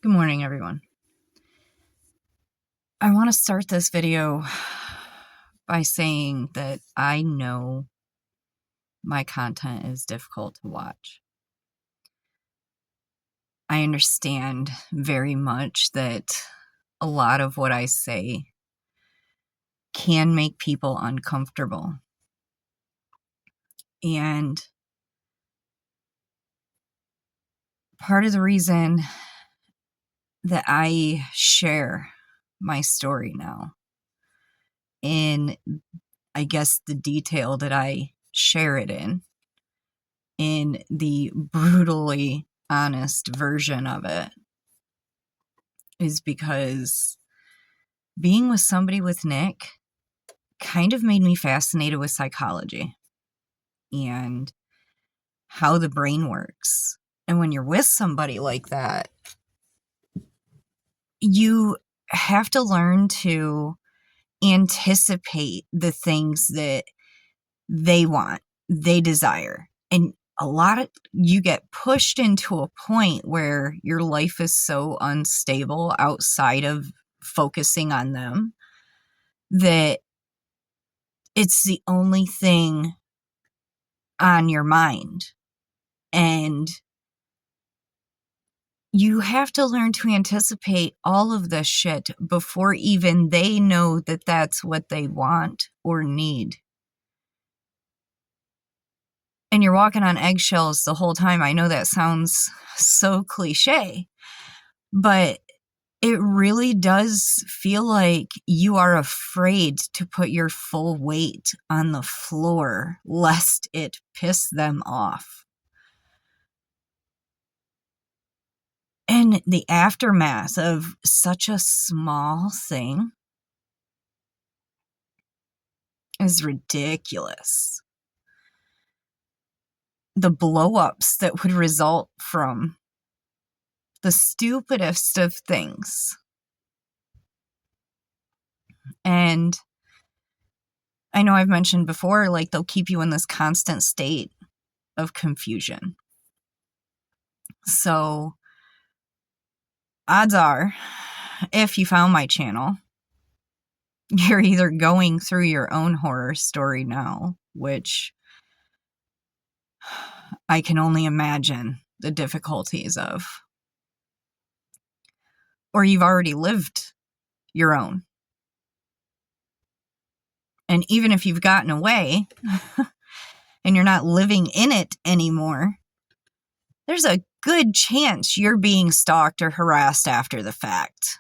Good morning, everyone. I want to start this video by saying that I know my content is difficult to watch. I understand very much that a lot of what I say can make people uncomfortable. And part of the reason that I share my story now in, I guess, the detail that I share it in the brutally honest version of it, is because being with somebody with Nick kind of made me fascinated with psychology and how the brain works. And when you're with somebody like that, you have to learn to anticipate the things that they want, they desire. And you get pushed into a point where your life is so unstable outside of focusing on them that it's the only thing on your mind. And you have to learn to anticipate all of this shit before even they know that that's what they want or need. And you're walking on eggshells the whole time. I know that sounds so cliche, but it really does feel like you are afraid to put your full weight on the floor lest it piss them off. And the aftermath of such a small thing is ridiculous. The blow-ups that would result from the stupidest of things. And I know I've mentioned before, like, they'll keep you in this constant state of confusion. So, odds are, if you found my channel, you're either going through your own horror story now, which I can only imagine the difficulties of, or you've already lived your own. And even if you've gotten away and you're not living in it anymore, there's a good chance you're being stalked or harassed after the fact.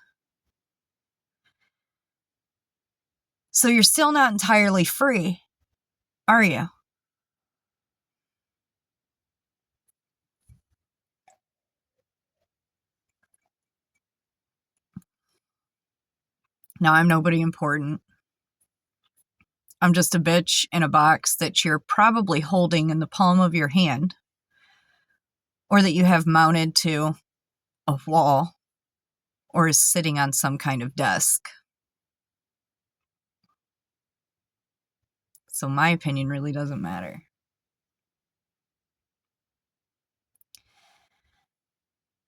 So you're still not entirely free, are you? Now, I'm nobody important. I'm just a bitch in a box that you're probably holding in the palm of your hand, or that you have mounted to a wall, or is sitting on some kind of desk. So my opinion really doesn't matter.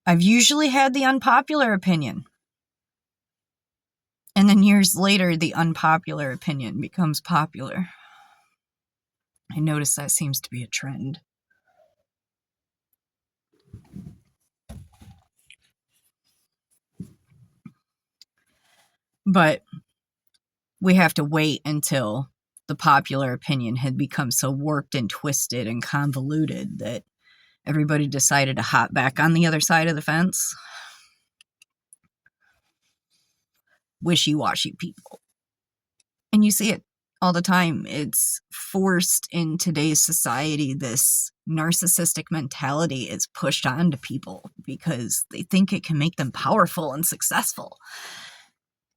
I've usually had the unpopular opinion. And then years later, the unpopular opinion becomes popular. I notice that seems to be a trend. But we have to wait until the popular opinion had become so warped and twisted and convoluted that everybody decided to hop back on the other side of the fence. Wishy-washy people. And you see it all the time. It's forced in today's society. This narcissistic mentality is pushed onto people because they think it can make them powerful and successful.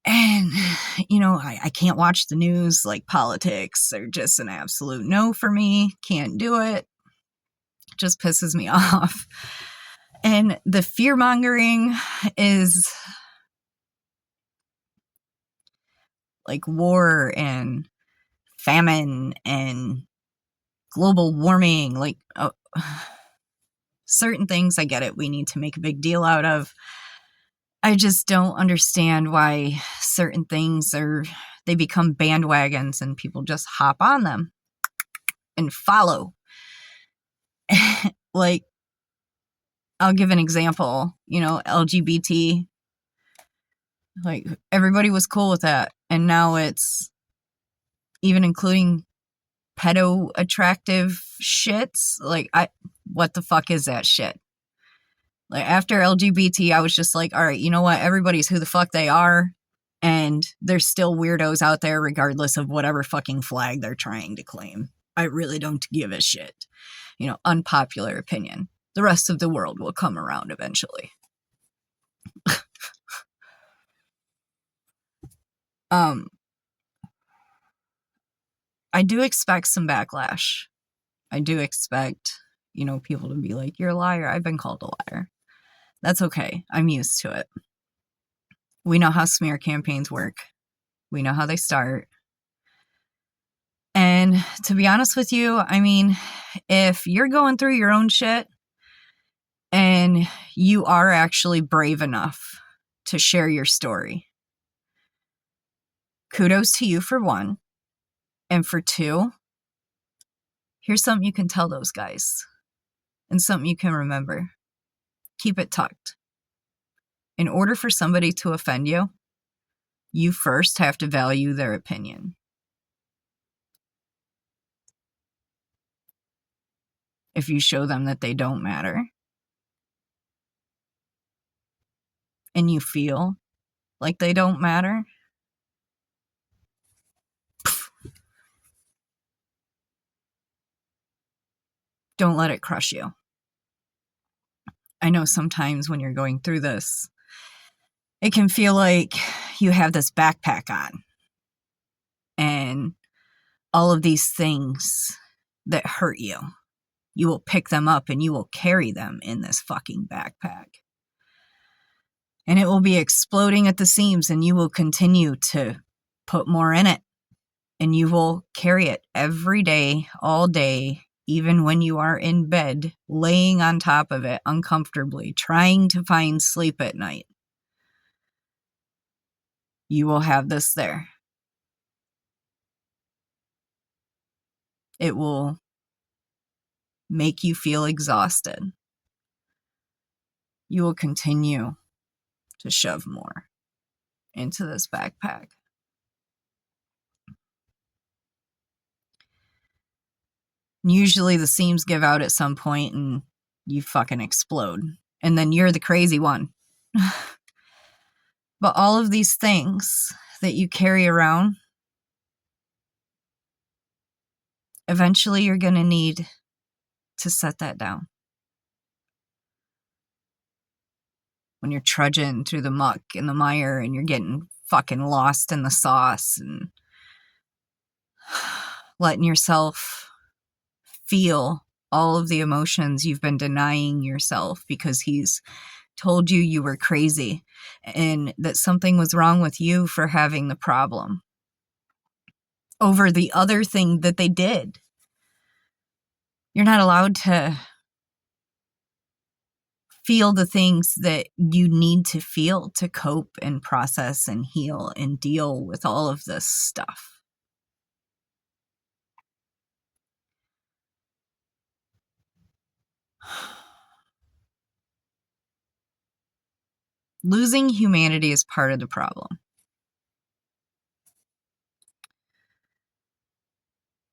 And, I can't watch the news. Like, politics are just an absolute no for me. Can't do it. Just pisses me off. And the fear-mongering is like war and famine and global warming, like certain things, I get it. We need to make a big deal out of. I just don't understand why certain things they become bandwagons and people just hop on them and follow. Like, I'll give an example, LGBT, like everybody was cool with that. And now it's even including pedo attractive shits. Like, what the fuck is that shit? Like, after LGBT, I was just like, all right, you know what? Everybody's who the fuck they are. And there's still weirdos out there, regardless of whatever fucking flag they're trying to claim. I really don't give a shit. Unpopular opinion. The rest of the world will come around eventually. I do expect some backlash. I do expect, people to be like, you're a liar. I've been called a liar. That's okay. I'm used to it. We know how smear campaigns work. We know how they start. And to be honest with you, I mean, if you're going through your own shit and you are actually brave enough to share your story, kudos to you for one. And for two, here's something you can tell those guys and something you can remember. Keep it tucked. In order for somebody to offend you, you first have to value their opinion. If you show them that they don't matter and you feel like they don't matter, don't let it crush you. I know sometimes when you're going through this, it can feel like you have this backpack on and all of these things that hurt you, you will pick them up and you will carry them in this fucking backpack. And it will be exploding at the seams and you will continue to put more in it. And you will carry it every day, all day, even when you are in bed, laying on top of it uncomfortably, trying to find sleep at night. You will have this there. It will make you feel exhausted. You will continue to shove more into this backpack. Usually the seams give out at some point and you fucking explode. And then you're the crazy one. But all of these things that you carry around, eventually you're going to need to set that down. When you're trudging through the muck and the mire and you're getting fucking lost in the sauce and letting yourself feel all of the emotions you've been denying yourself because he's told you were crazy and that something was wrong with you for having the problem over the other thing that they did. You're not allowed to feel the things that you need to feel to cope and process and heal and deal with all of this stuff. Losing humanity is part of the problem.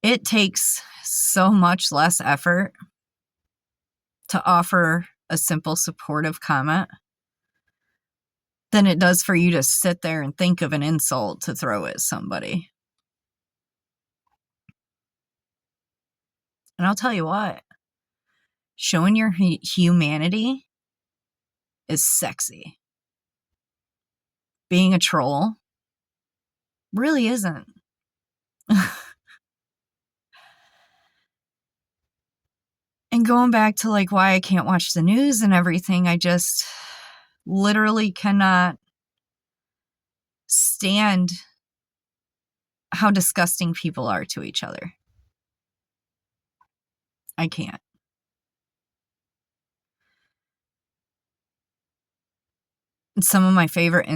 It takes so much less effort to offer a simple supportive comment than it does for you to sit there and think of an insult to throw at somebody. And I'll tell you what, showing your humanity is sexy. Being a troll really isn't. And going back to like why I can't watch the news and everything, I just literally cannot stand how disgusting people are to each other. I can't. 'Cause Some of my favorite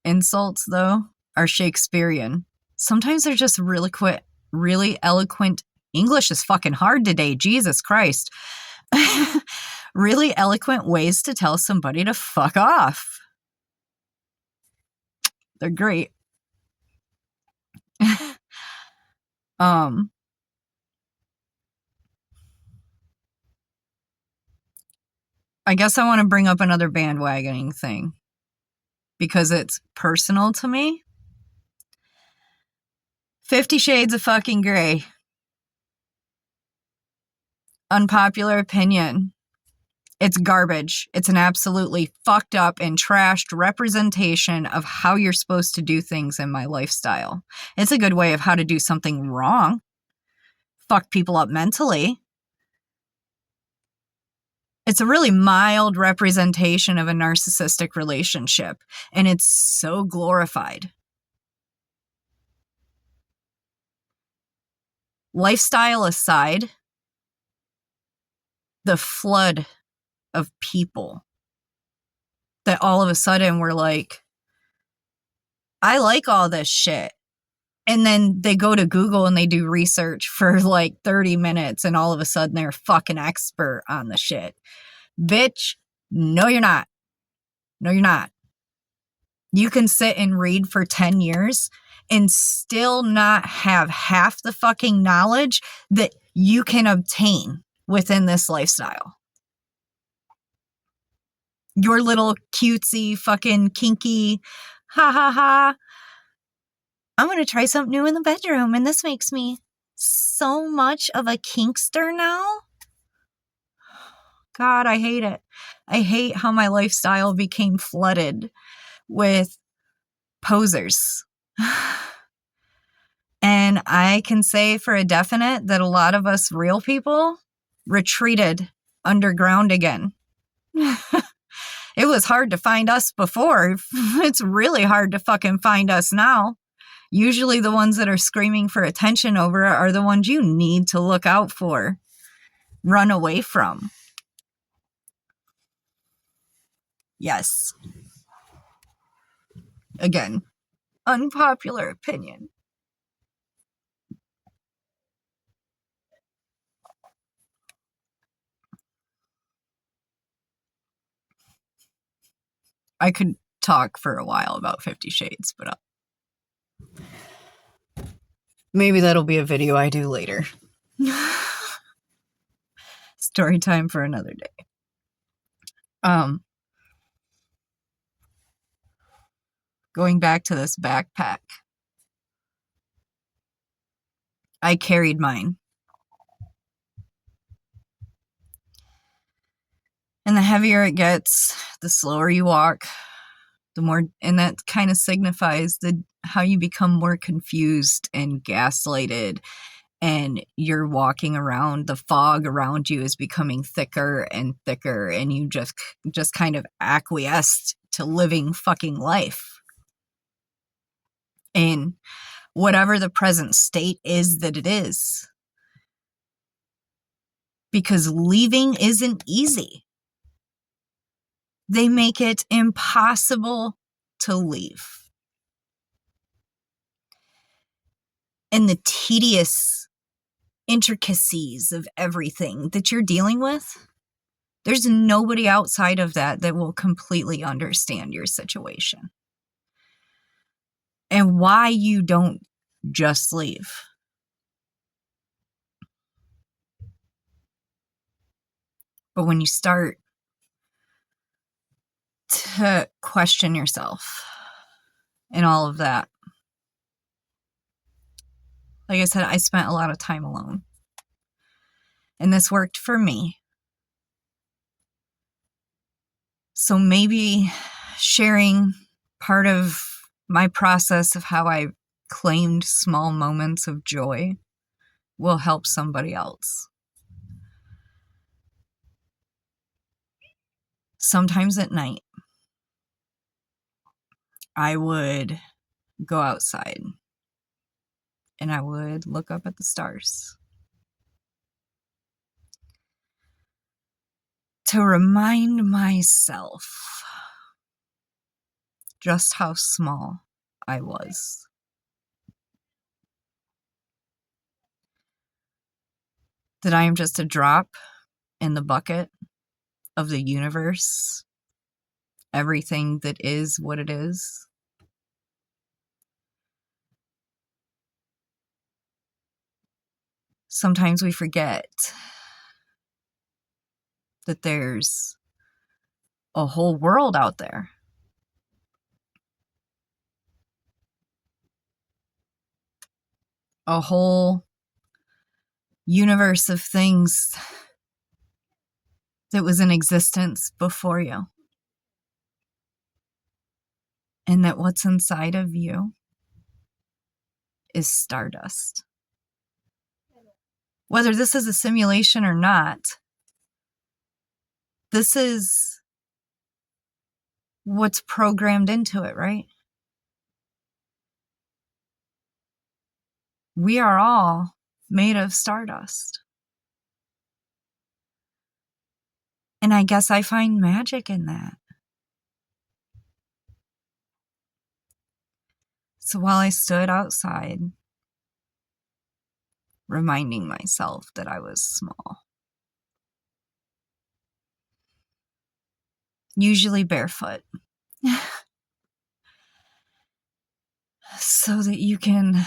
insults, though, are Shakespearean. Sometimes they're just really eloquent. English is fucking hard today, Jesus Christ. Really eloquent ways to tell somebody to fuck off. They're great. I guess I want to bring up another bandwagoning thing because it's personal to me. 50 Shades of fucking Grey. Unpopular opinion. It's garbage. It's an absolutely fucked up and trashed representation of how you're supposed to do things in my lifestyle. It's a good way of how to do something wrong. Fuck people up mentally. It's a really mild representation of a narcissistic relationship, and it's so glorified. Lifestyle aside, the flood of people that all of a sudden were like, I like all this shit. And then they go to Google and they do research for like 30 minutes and all of a sudden they're a fucking expert on the shit. Bitch, no you're not. No you're not. You can sit and read for 10 years and still not have half the fucking knowledge that you can obtain within this lifestyle. Your little cutesy fucking kinky, ha ha ha, I'm going to try something new in the bedroom and this makes me so much of a kinkster now. God, I hate it. I hate how my lifestyle became flooded with posers. And I can say for a definite that a lot of us real people retreated underground again. It was hard to find us before. It's really hard to fucking find us now. Usually the ones that are screaming for attention over it are the ones you need to look out for, run away from. Yes. Again, unpopular opinion. I could talk for a while about 50 Shades, but maybe that'll be a video I do later. Story time for another day. Going back to this backpack. I carried mine. And the heavier it gets, the slower you walk, the more, and that kind of signifies how you become more confused and gaslighted, and you're walking around, the fog around you is becoming thicker and thicker, and you just kind of acquiesced to living fucking life. And whatever the present state is that it is. Because leaving isn't easy. They make it impossible to leave. And the tedious intricacies of everything that you're dealing with, there's nobody outside of that will completely understand your situation. And why you don't just leave. But when you start to question yourself and all of that, like I said, I spent a lot of time alone. And this worked for me. So maybe sharing part of my process of how I claimed small moments of joy will help somebody else. Sometimes at night, I would go outside and I would look up at the stars to remind myself just how small I was. That I am just a drop in the bucket of the universe, everything that is what it is. Sometimes we forget that there's a whole world out there. A whole universe of things that was in existence before you. And that what's inside of you is stardust. Whether this is a simulation or not, this is what's programmed into it, right? We are all made of stardust. And I guess I find magic in that. So while I stood outside, reminding myself that I was small, usually barefoot, so that you can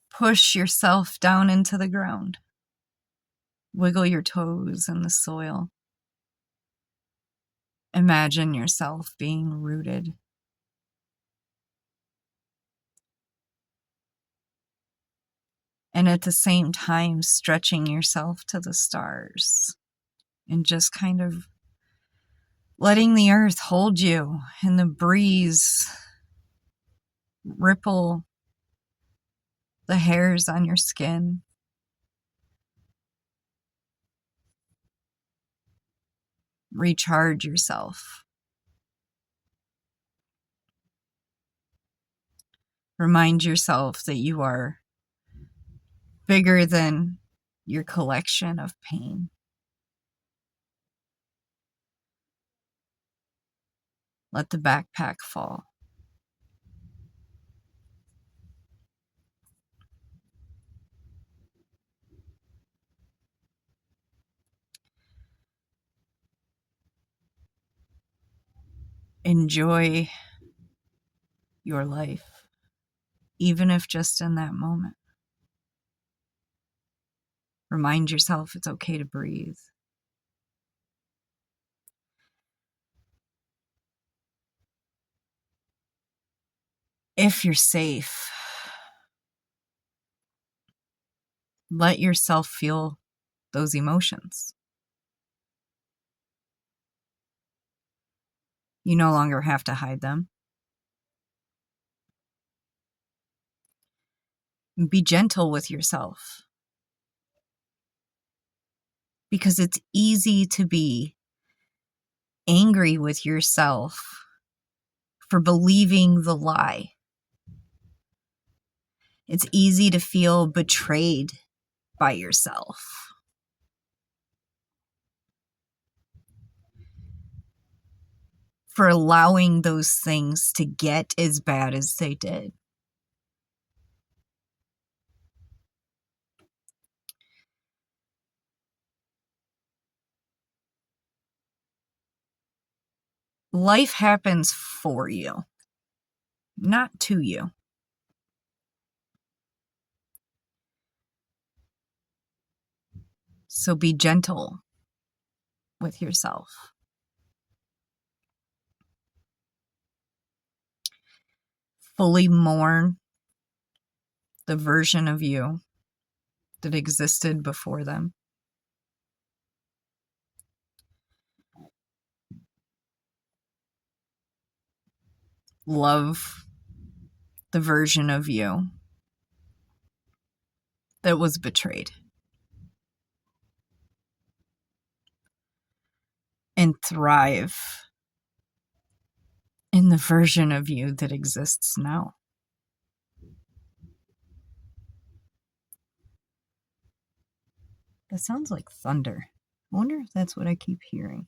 push yourself down into the ground, wiggle your toes in the soil, imagine yourself being rooted. And at the same time, stretching yourself to the stars and just kind of letting the earth hold you and the breeze ripple the hairs on your skin. Recharge yourself. Remind yourself that you are bigger than your collection of pain. Let the backpack fall. Enjoy your life, even if just in that moment. Remind yourself it's okay to breathe. If you're safe, let yourself feel those emotions. You no longer have to hide them. Be gentle with yourself. Because it's easy to be angry with yourself for believing the lie. It's easy to feel betrayed by yourself. For allowing those things to get as bad as they did. Life happens for you, not to you. So be gentle with yourself. Fully mourn the version of you that existed before them. Love the version of you that was betrayed. And thrive in the version of you that exists now. That sounds like thunder. I wonder if that's what I keep hearing.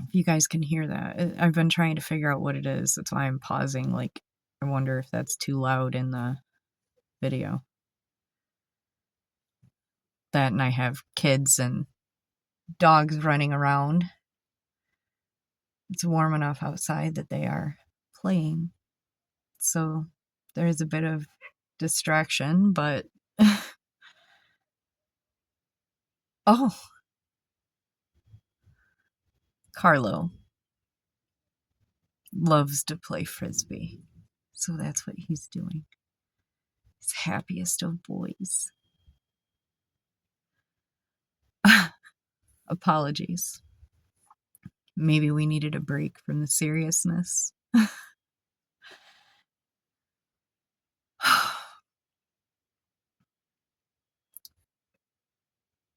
If you guys can hear that, I've been trying to figure out what it is. That's why I'm pausing. Like, I wonder if that's too loud in the video. That, and I have kids and dogs running around. It's warm enough outside that they are playing. So there's a bit of distraction, but oh, Carlo loves to play frisbee. So that's what he's doing. He's happiest of boys. Apologies. Maybe we needed a break from the seriousness.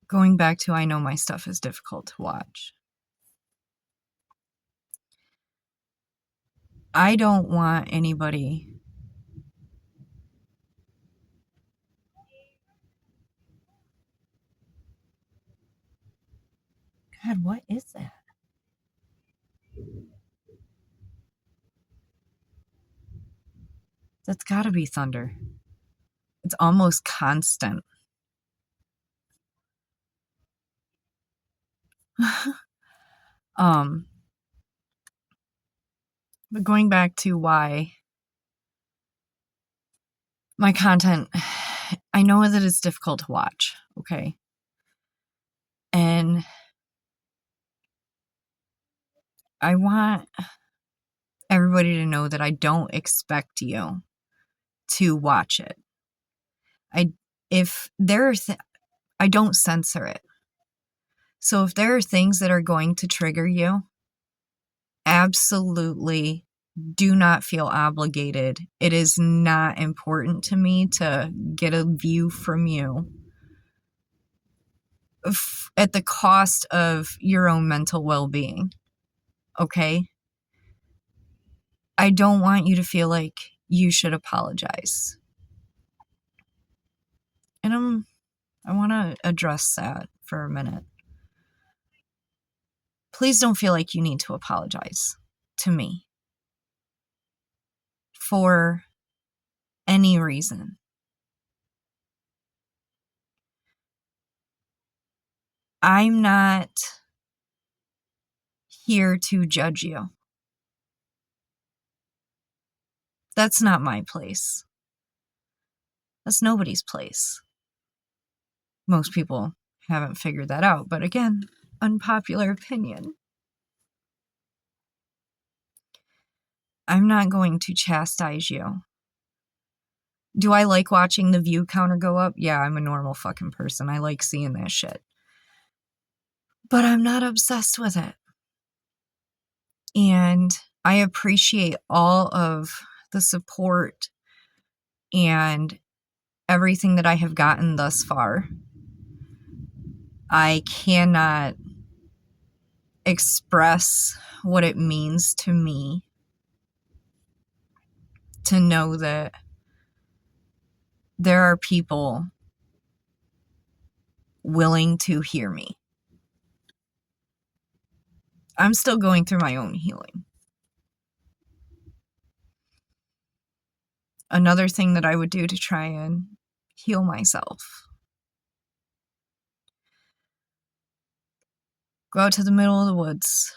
Going back to I know my stuff is difficult to watch. I don't want anybody God, what is that? That's gotta be thunder. It's almost constant. But going back to why my content, I know that it's difficult to watch, okay? And I want everybody to know that I don't expect you to watch it. I don't censor it. So if there are things that are going to trigger you, absolutely do not feel obligated. It is not important to me to get a view from you at the cost of your own mental well-being. Okay? I don't want you to feel like you should apologize. And I want to address that for a minute. Please don't feel like you need to apologize to me for any reason. I'm not here to judge you. That's not my place. That's nobody's place. Most people haven't figured that out, but again, unpopular opinion. I'm not going to chastise you. Do I like watching the view counter go up? Yeah, I'm a normal fucking person. I like seeing that shit. But I'm not obsessed with it. And I appreciate all of the support and everything that I have gotten thus far. I cannot express what it means to me to know that there are people willing to hear me. I'm still going through my own healing. Another thing that I would do to try and heal myself. Go out to the middle of the woods.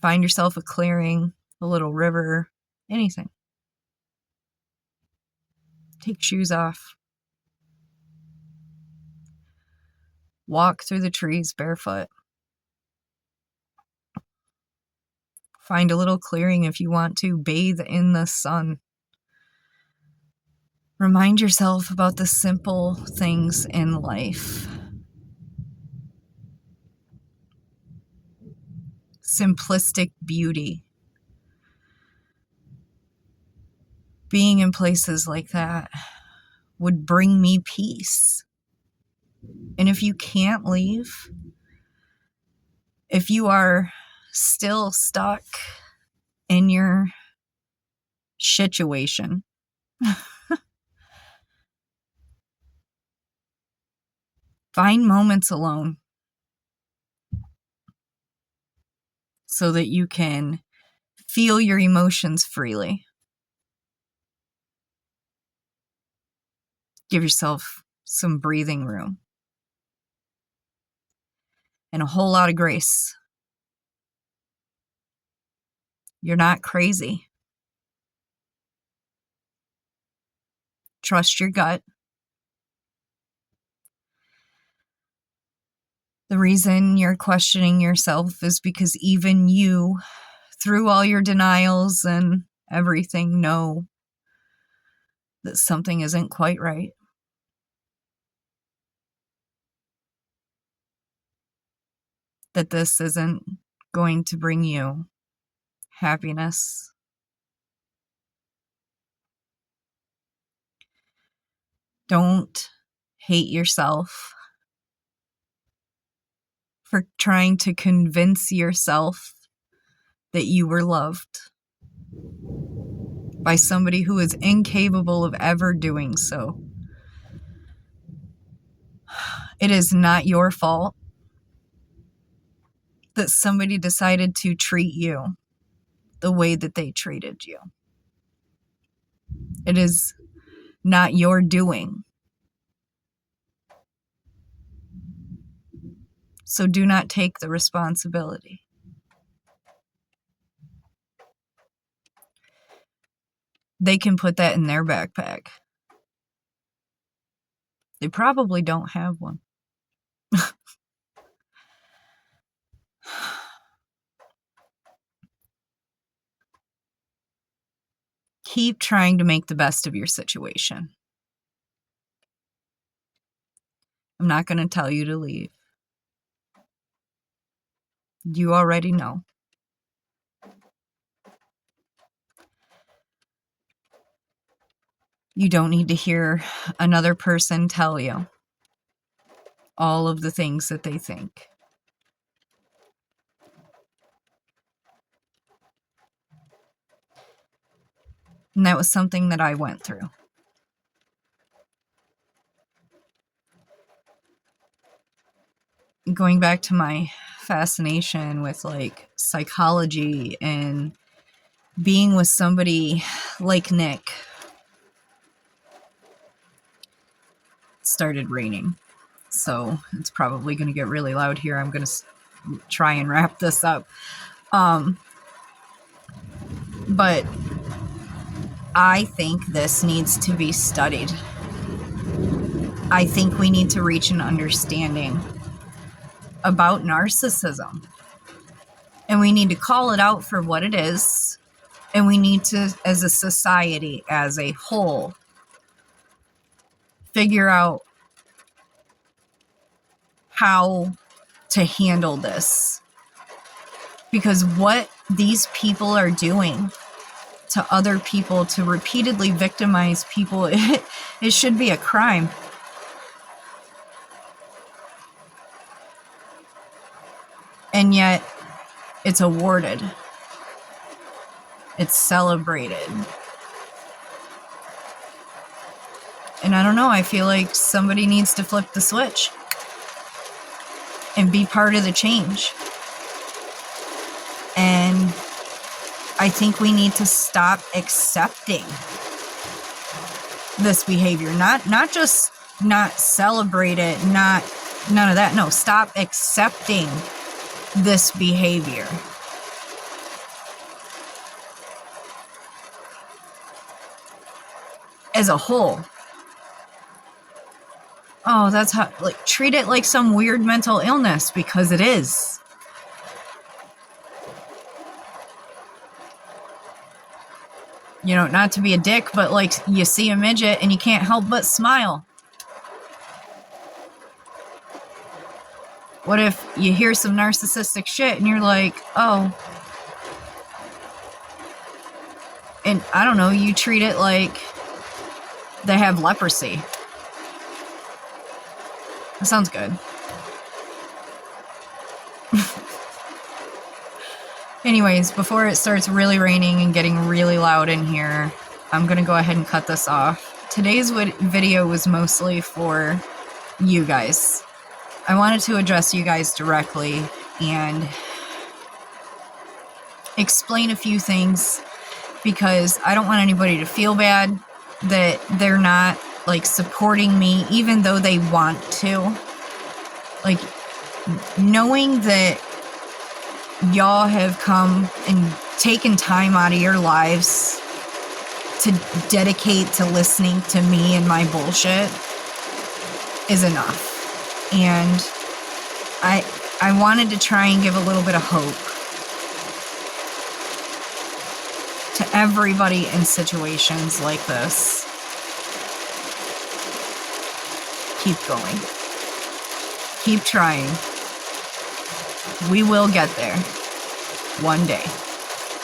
Find yourself a clearing, a little river, anything. Take shoes off. Walk through the trees barefoot. Find a little clearing if you want to. Bathe in the sun. Remind yourself about the simple things in life. Simplistic beauty. Being in places like that would bring me peace. And if you can't leave, if you are still stuck in your situation, find moments alone. so that you can feel your emotions freely. Give yourself some breathing room and a whole lot of grace. You're not crazy. Trust your gut. The reason you're questioning yourself is because even you, through all your denials and everything, know that something isn't quite right. That this isn't going to bring you happiness. Don't hate yourself for trying to convince yourself that you were loved by somebody who is incapable of ever doing so. It is not your fault that somebody decided to treat you the way that they treated you. It is not your doing. So do not take the responsibility. They can put that in their backpack. They probably don't have one. Keep trying to make the best of your situation. I'm not going to tell you to leave. You already know. You don't need to hear another person tell you all of the things that they think. And that was something that I went through. Going back to my fascination with like psychology and being with somebody like Nick, it started raining. So it's probably going to get really loud here. I'm going to try and wrap this up. But I think this needs to be studied. I think we need to reach an understanding about narcissism. And we need to call it out for what it is. And we need to, as a society, as a whole, figure out how to handle this. Because what these people are doing to other people, to repeatedly victimize people, it should be a crime. And yet, it's awarded. It's celebrated. And I don't know, I feel like somebody needs to flip the switch and be part of the change. And I think we need to stop accepting this behavior. Not just not celebrate it, none of that. No, stop accepting this behavior. As a whole. Oh, that's how, like, treat it like some weird mental illness, because it is. You know, not to be a dick, but like, you see a midget and you can't help but smile. What if you hear some narcissistic shit and you're like, oh. And I don't know, you treat it like they have leprosy. That sounds good. Anyways, before it starts really raining and getting really loud in here, I'm going to go ahead and cut this off. Today's video was mostly for you guys. I wanted to address you guys directly, and explain a few things because I don't want anybody to feel bad that they're not like supporting me, even though they want to. Like, knowing that y'all have come and taken time out of your lives to dedicate to listening to me and my bullshit is enough. And I wanted to try and give a little bit of hope to everybody in situations like this. Keep going. Keep trying. We will get there one day.